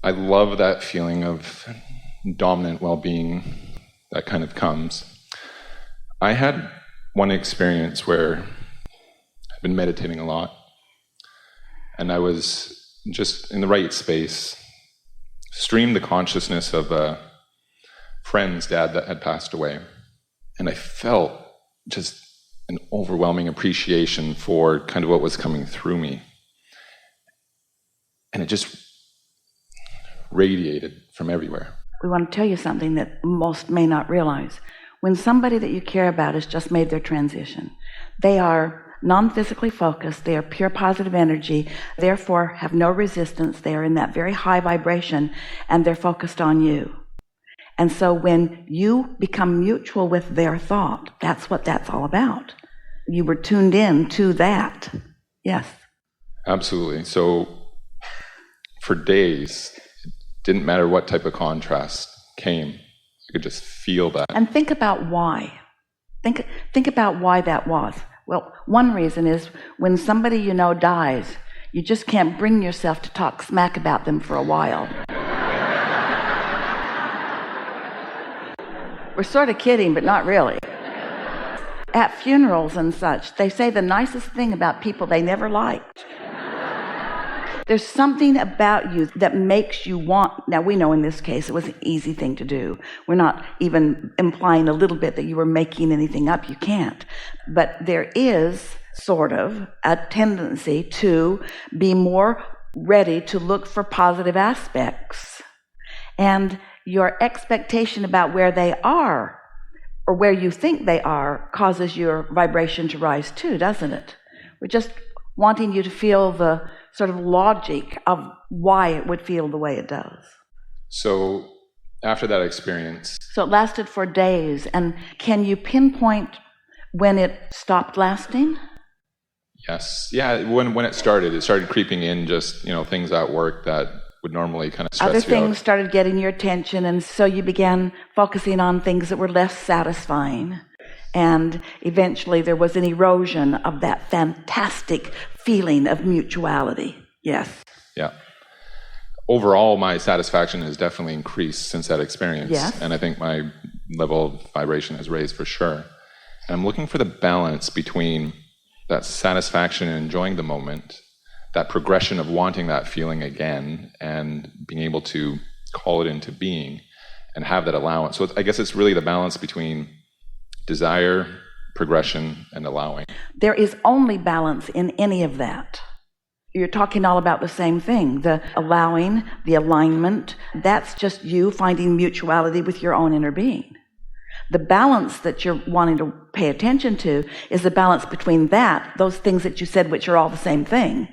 I love that feeling of dominant well-being that kind of comes. I had one experience where I'd been meditating a lot, and I was just in the right space, streamed the consciousness of a friend's dad that had passed away, and I felt just an overwhelming appreciation for kind of what was coming through me. And it just radiated from everywhere. We want to tell you something that most may not realize. When somebody that you care about has just made their transition, they are non-physically focused, they are pure positive energy, therefore have no resistance, they are in that very high vibration, and they're focused on you. And so when you become mutual with their thought, that's what that's all about. You were tuned in to that. Yes. Absolutely. So for days, it didn't matter what type of contrast came. I could just feel that. And think about why. Think about why that was. Well, one reason is when somebody you know dies, you just can't bring yourself to talk smack about them for a while. We're sort of kidding, but not really. At funerals and such, they say the nicest thing about people they never liked. There's something about you that makes you want. Now, we know in this case it was an easy thing to do. We're not even implying a little bit that you were making anything up. You can't. But there is sort of a tendency to be more ready to look for positive aspects. And your expectation about where they are or where you think they are causes your vibration to rise too, doesn't it? We're just wanting you to feel the sort of logic of why it would feel the way it does. So after that experience... So it lasted for days, and can you pinpoint when it stopped lasting? Yes. Yeah, when it started creeping in, just, things at work that would normally kind of stress you out. Other things started getting your attention, and so you began focusing on things that were less satisfying. And eventually there was an erosion of that fantastic feeling of mutuality. Yes. Yeah. Overall, my satisfaction has definitely increased since that experience. Yes. And I think my level of vibration has raised for sure. And I'm looking for the balance between that satisfaction and enjoying the moment, that progression of wanting that feeling again and being able to call it into being and have that allowance. So I guess it's really the balance between desire, progression, and allowing. There is only balance in any of that. You're talking all about the same thing. The allowing, the alignment, that's just you finding mutuality with your own inner being. The balance that you're wanting to pay attention to is the balance between those things that you said, which are all the same thing,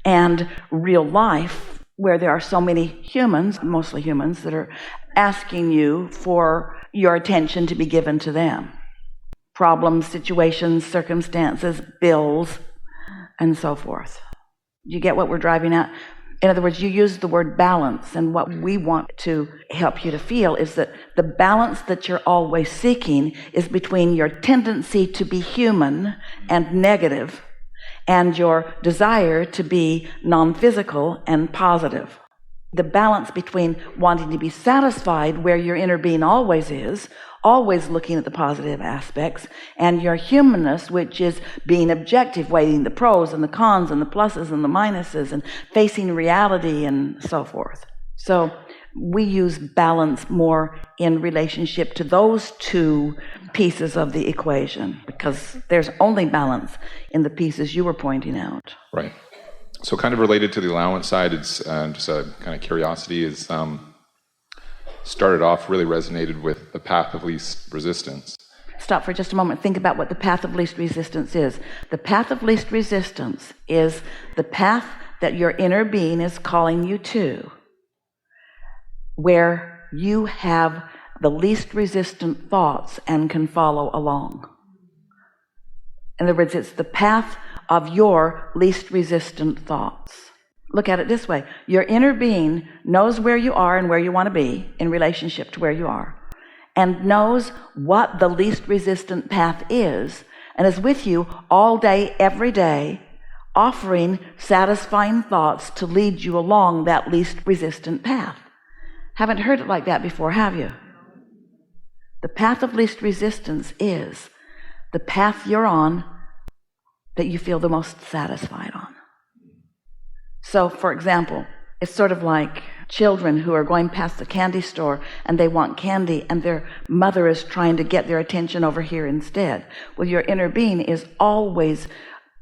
and real life, where there are so many humans, mostly humans, that are asking you for your attention to be given to them. Problems, situations, circumstances, bills, and so forth. Do you get what we're driving at? In other words, you use the word balance, and what we want to help you to feel is that the balance that you're always seeking is between your tendency to be human and negative and your desire to be non-physical and positive. The balance between wanting to be satisfied where your inner being always is, always looking at the positive aspects, and your humanness, which is being objective, weighing the pros and the cons and the pluses and the minuses and facing reality and so forth. So we use balance more in relationship to those two pieces of the equation, because there's only balance in the pieces you were pointing out. Right. So kind of related to the allowance side, it's just a kind of curiosity, is started off really resonated with the path of least resistance. Stop for just a moment. Think about what the path of least resistance is. The path of least resistance is the path that your inner being is calling you to, where you have the least resistant thoughts and can follow along. In other words, it's the path of your least resistant thoughts. Look at it this way. Your inner being knows where you are and where you want to be in relationship to where you are, and knows what the least resistant path is, and is with you all day, every day, offering satisfying thoughts to lead you along that least resistant path. Haven't heard it like that before, have you? The path of least resistance is the path you're on that you feel the most satisfied on. So, for example, it's sort of like children who are going past the candy store and they want candy and their mother is trying to get their attention over here instead. Well, your inner being is always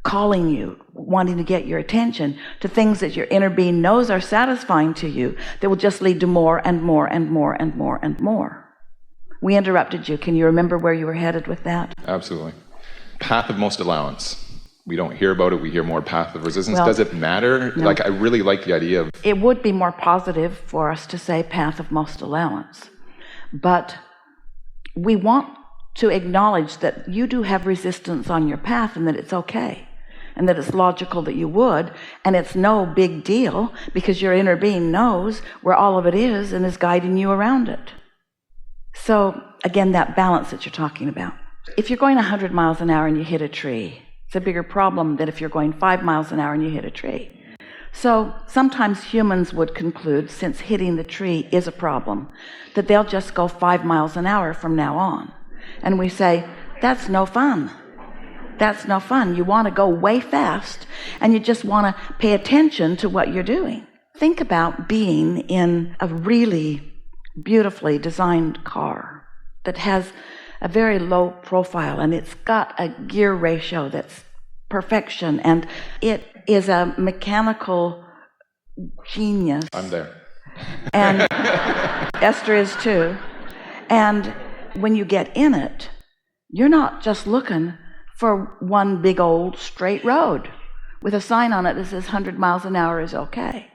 calling you, wanting to get your attention to things that your inner being knows are satisfying to you that will just lead to more and more and more and more and more. We interrupted you. Can you remember where you were headed with that? Absolutely. Path of most allowance. We don't hear about it. We hear more path of resistance. Well, does it matter? No. Like, I really like the idea of... It would be more positive for us to say path of most allowance. But we want to acknowledge that you do have resistance on your path and that it's okay. And that it's logical that you would. And it's no big deal because your inner being knows where all of it is and is guiding you around it. So, again, that balance that you're talking about. If you're going 100 miles an hour and you hit a tree, it's a bigger problem than if you're going 5 miles an hour and you hit a tree. So sometimes humans would conclude, since hitting the tree is a problem, that they'll just go 5 miles an hour from now on. And we say, that's no fun. That's no fun. You want to go way fast, and you just want to pay attention to what you're doing. Think about being in a really beautifully designed car that has a very low profile, and it's got a gear ratio that's perfection, and it is a mechanical genius. I'm there. And Esther is too. And when you get in it, you're not just looking for one big old straight road with a sign on it that says 100 miles an hour is okay.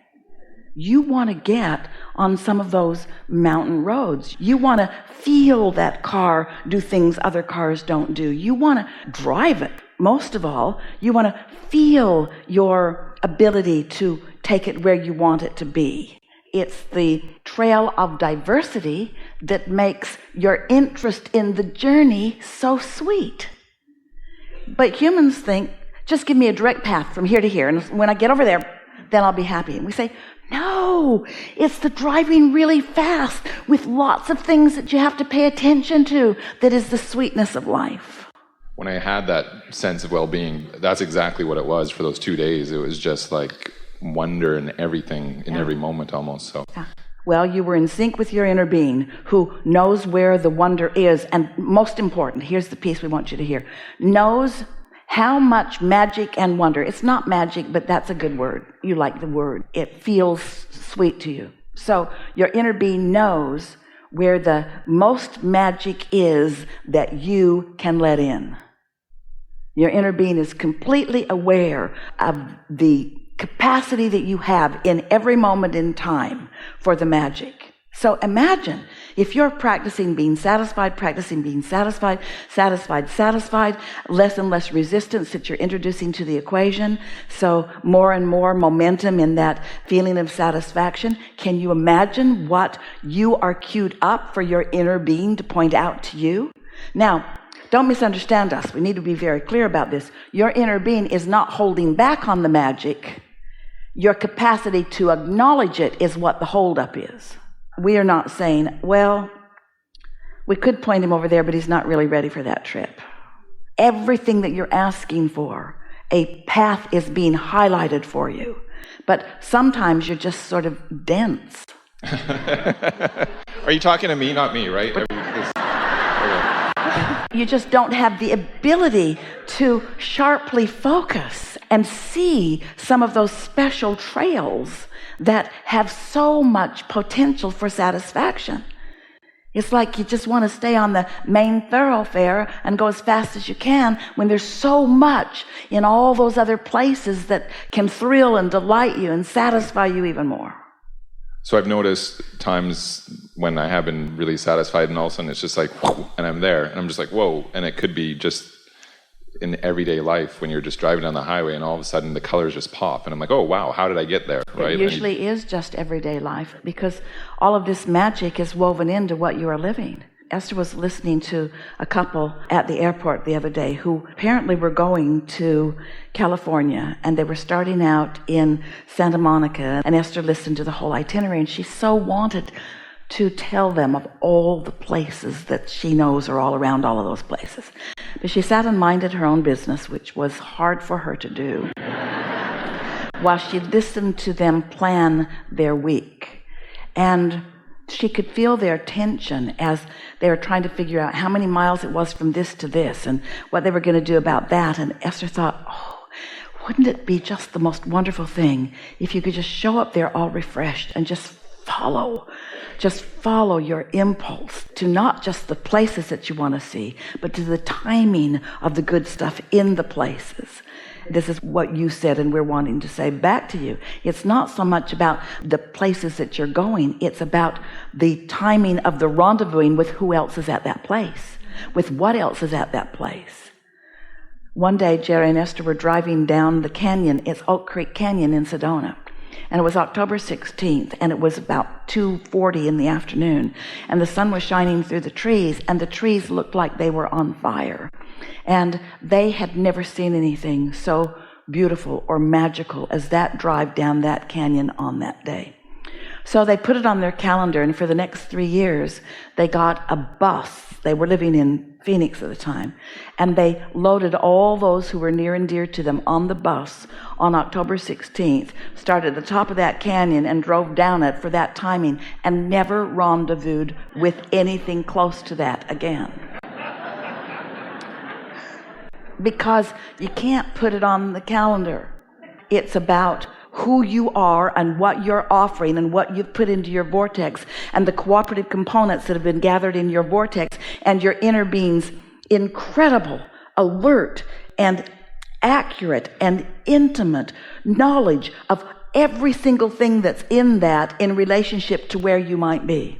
You want to get on some of those mountain roads. You want to feel that car do things other cars don't do. You want to drive it. Most of all, you want to feel your ability to take it where you want it to be. It's the trail of diversity that makes your interest in the journey so sweet. But humans think, just give me a direct path from here to here, and when I get over there, then I'll be happy. And we say, no, it's the driving really fast with lots of things that you have to pay attention to that is the sweetness of life. When I had that sense of well-being, that's exactly what it was for those 2 days. It was just like wonder and everything in every moment almost. So. Yeah. Well, you were in sync with your inner being who knows where the wonder is. And most important, here's the piece we want you to hear, knows how much magic and wonder. It's not magic, but that's a good word. You like the word. It feels sweet to you. So your inner being knows where the most magic is that you can let in. Your inner being is completely aware of the capacity that you have in every moment in time for the magic. So imagine if you're practicing being satisfied, less and less resistance that you're introducing to the equation, so more and more momentum in that feeling of satisfaction. Can you imagine what you are queued up for your inner being to point out to you? Now, don't misunderstand us. We need to be very clear about this. Your inner being is not holding back on the magic. Your capacity to acknowledge it is what the holdup is. We are not saying, well, we could point him over there, but he's not really ready for that trip. Everything that you're asking for, a path is being highlighted for you. But sometimes you're just sort of dense. Are you talking to me, not me, right? You just don't have the ability to sharply focus and see some of those special trails that have so much potential for satisfaction. It's like you just want to stay on the main thoroughfare and go as fast as you can when there's so much in all those other places that can thrill and delight you and satisfy you even more. So I've noticed times when I have been really satisfied and all of a sudden it's just like, whoa, and I'm there and I'm just like, whoa. And it could be just in everyday life when you're just driving down the highway and all of a sudden the colors just pop and I'm like, oh wow, how did I get there? Right? It usually is just everyday life because all of this magic is woven into what you are living. Esther was listening to a couple at the airport the other day who apparently were going to California, and they were starting out in Santa Monica, and Esther listened to the whole itinerary, and she so wanted to tell them of all the places that she knows are all around all of those places. But she sat and minded her own business, which was hard for her to do, while she listened to them plan their week. And she could feel their tension as they were trying to figure out how many miles it was from this to this and what they were going to do about that. And Esther thought, oh, wouldn't it be just the most wonderful thing if you could just show up there all refreshed and just follow your impulse to not just the places that you want to see, but to the timing of the good stuff in the places. This is what you said, and we're wanting to say back to you. It's not so much about the places that you're going. It's about the timing of the rendezvousing with who else is at that place, with what else is at that place. One day, Jerry and Esther were driving down the canyon. It's Oak Creek Canyon in Sedona. And it was October 16th, and it was about 2:40 in the afternoon. And the sun was shining through the trees, and the trees looked like they were on fire. And they had never seen anything so beautiful or magical as that drive down that canyon on that day. So they put it on their calendar, and for the next 3 years, they got a bus. They were living in Phoenix at the time, and they loaded all those who were near and dear to them on the bus on October 16th, started at the top of that canyon and drove down it for that timing, and never rendezvoused with anything close to that again. Because you can't put it on the calendar. It's about who you are and what you're offering and what you've put into your vortex and the cooperative components that have been gathered in your vortex and your inner being's incredible, alert, and accurate and intimate knowledge of every single thing that's in that in relationship to where you might be.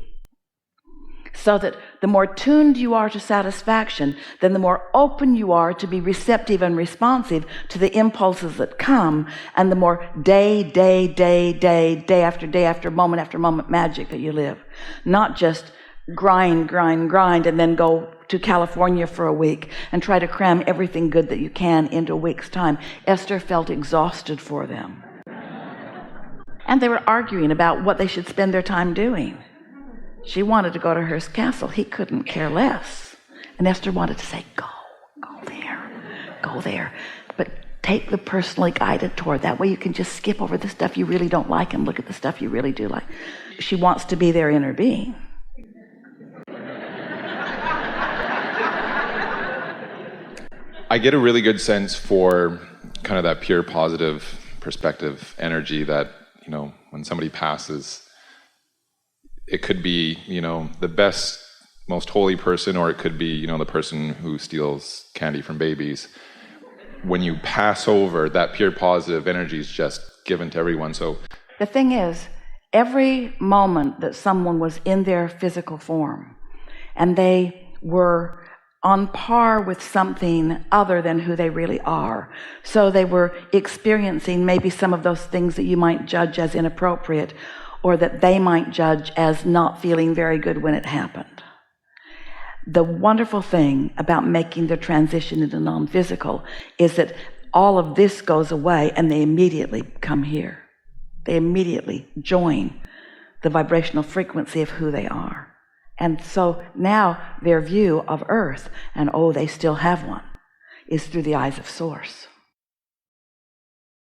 So that the more tuned you are to satisfaction, then the more open you are to be receptive and responsive to the impulses that come, and the more day after moment magic that you live. Not just grind, and then go to California for a week and try to cram everything good that you can into a week's time. Esther felt exhausted for them. And they were arguing about what they should spend their time doing. She wanted to go to Hearst Castle. He couldn't care less. And Esther wanted to say, go there. But take the personally guided tour. That way you can just skip over the stuff you really don't like and look at the stuff you really do like. She wants to be their inner being. I get a really good sense for kind of that pure positive perspective energy that, when somebody passes, it could be, the best, most holy person, or it could be, the person who steals candy from babies. When you pass over, that pure positive energy is just given to everyone. So the thing is, every moment that someone was in their physical form and they were on par with something other than who they really are. So they were experiencing maybe some of those things that you might judge as inappropriate, or that they might judge as not feeling very good when it happened. The wonderful thing about making the transition into non-physical is that all of this goes away and they immediately come here. They immediately join the vibrational frequency of who they are. And so now their view of Earth, and they still have one, is through the eyes of Source.